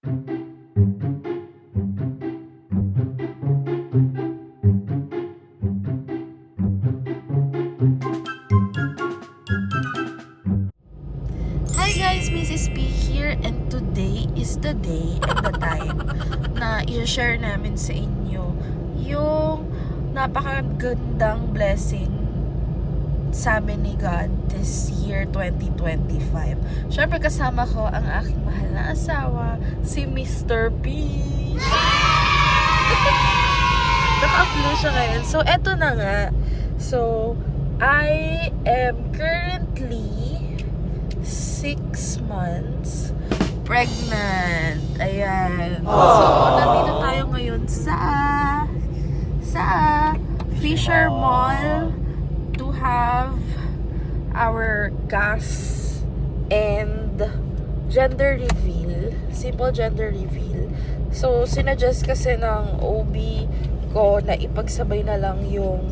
Hi guys, Mrs. P here, and today is the day and the time na i-share namin sa inyo yung napakagandang blessing sa amin ni God this year 2025. Syempre kasama ko ang aking mahal na asawa, si Mr. P. Naka-upload siya ngayon. So, eto na nga. So, I am currently 6 months pregnant. Ayan. So, nandito tayo ngayon sa Fisher Mall to have our gas and gender reveal. Simple gender reveal. So, sinuggest kasi ng OB ko na ipagsabay na lang yung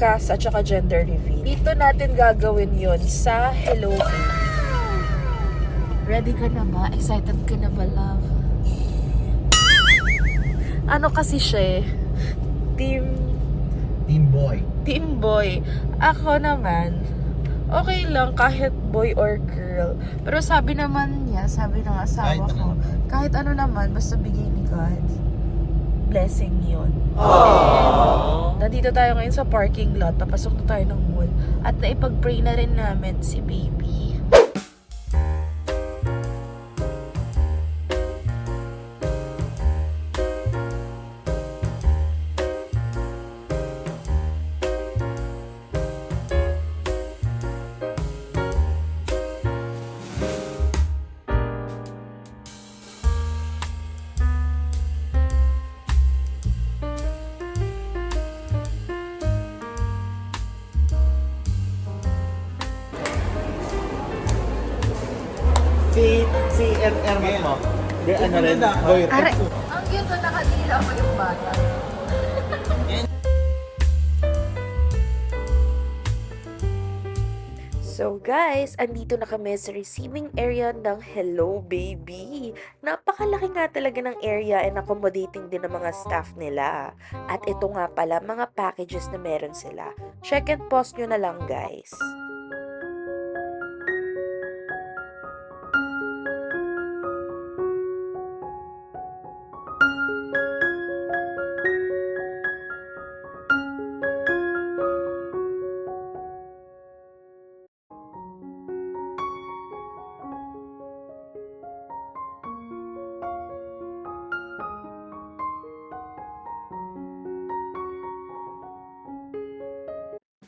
gas at saka gender reveal. Dito natin gagawin yon sa Hello Baby. Ready ka na ba? Excited ka na ba, love? Ano kasi siya eh? Team boy. Ako naman, okay lang kahit boy or girl. Pero sabi naman niya, sabi ng asawa ko, kahit ano naman, basta bigay ni God, blessing yun. And nandito tayo ngayon sa parking lot, papasok na tayo ng mall, at naipag-pray na rin namin si baby. Si Erman mo. Di ano rin, boy. Are, ang cute na nakadila mo yung bata. So guys, andito na kami sa receiving area ng Hello Baby. Napakalaki nga talaga ng area and accommodating din ng mga staff nila. At ito nga pala, mga packages na meron sila. Check and pause nyo na lang guys.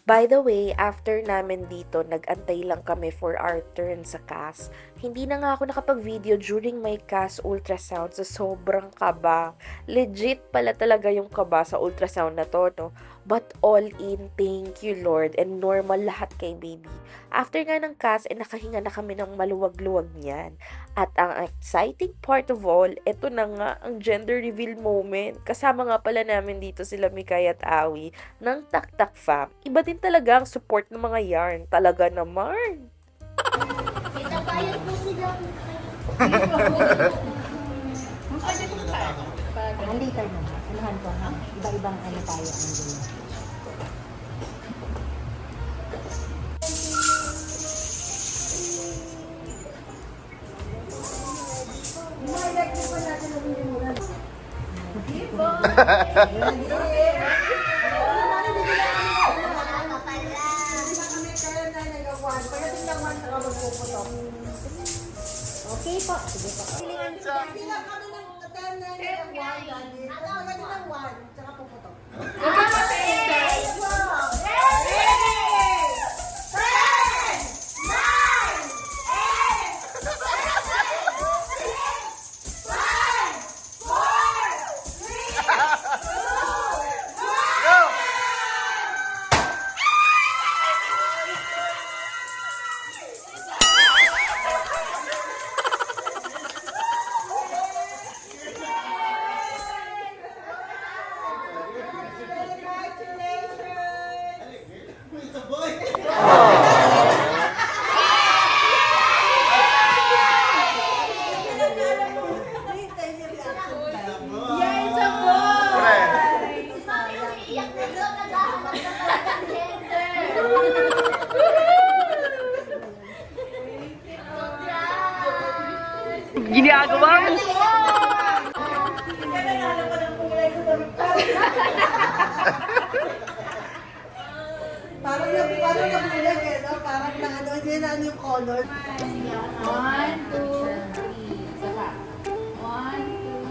By the way, after namin dito, nag-antay lang kami for our turn sa CAS. Hindi na nga ako nakapag-video during my CAS ultrasound sa sobrang kaba. Legit pala talaga yung kaba sa ultrasound na to, no? But all in, thank you Lord, and normal lahat kay baby. After nga ng CAS, nakahinga na kami ng maluwag-luwag niyan. At ang exciting part of all, eto na nga ang gender reveal moment. Kasama nga pala namin dito sila Mikay at Awi ng Tak-Tak Fam. Iba din talaga ang support ng mga yarn. Talaga naman. Pinabayad mo sila. Later na. Samahan ko ha. Iba-ibang ano tayo ang gulo. Okay po. Sige po. Bilang kami ng 10 na yung 1, Daddy. Ano, ganun ng 1, tsaka puputok. Congratulations! Ginagawa mo! Parang nabulag eh, no? Parang na ano, hindi na ano yung color. 1, 2, 3. Saka. 1,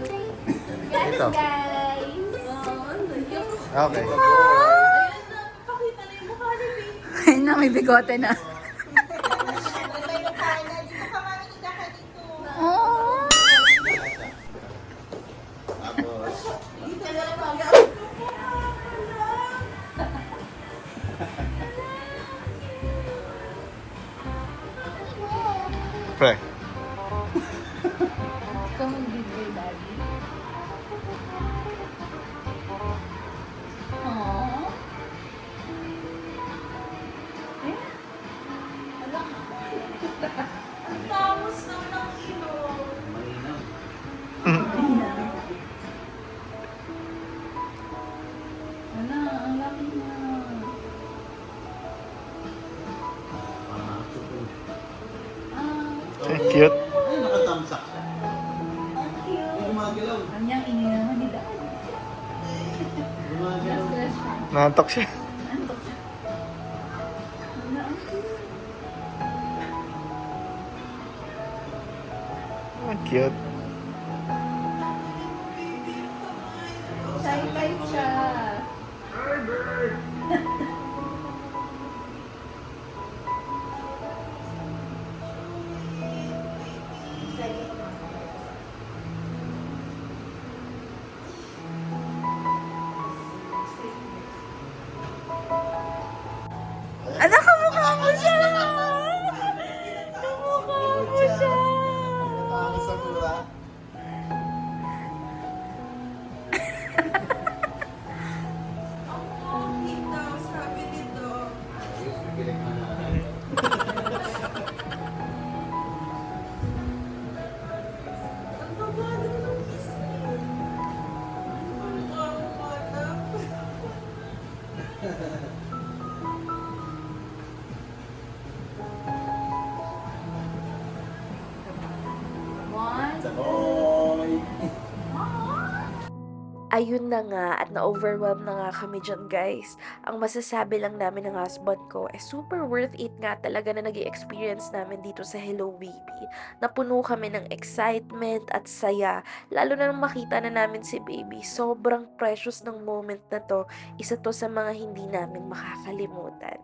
2, 3. Yes, Ito. guys! Okay. Ayun na, may bigote na. Oh! Pre. Ikaw mag-video, daddy. Aww. Wala, ang laki na. Ah, Cute. Ay, nakatamsak siya. ang cute. Gumagalaw. Kanyang ini naman ni daddy. Gumagalaw. Stress siya. Nantok siya. Antok siya. Wala, ang cute. Ang cute. Shy type siya. Anak, kamukha mo siya! Kamukha mo siya! Nakakasama sa mura. Ayos, bibilik na natin. One, Oy! Ayun na nga at na-overwhelm na nga kami dyan guys. Ang masasabi lang namin ng husband ko super worth it nga talaga na nag experience namin dito sa Hello Baby. Napuno kami ng excitement at saya. Lalo na nang makita na namin si Baby. Sobrang precious ng moment na to. Isa to sa mga hindi namin makakalimutan.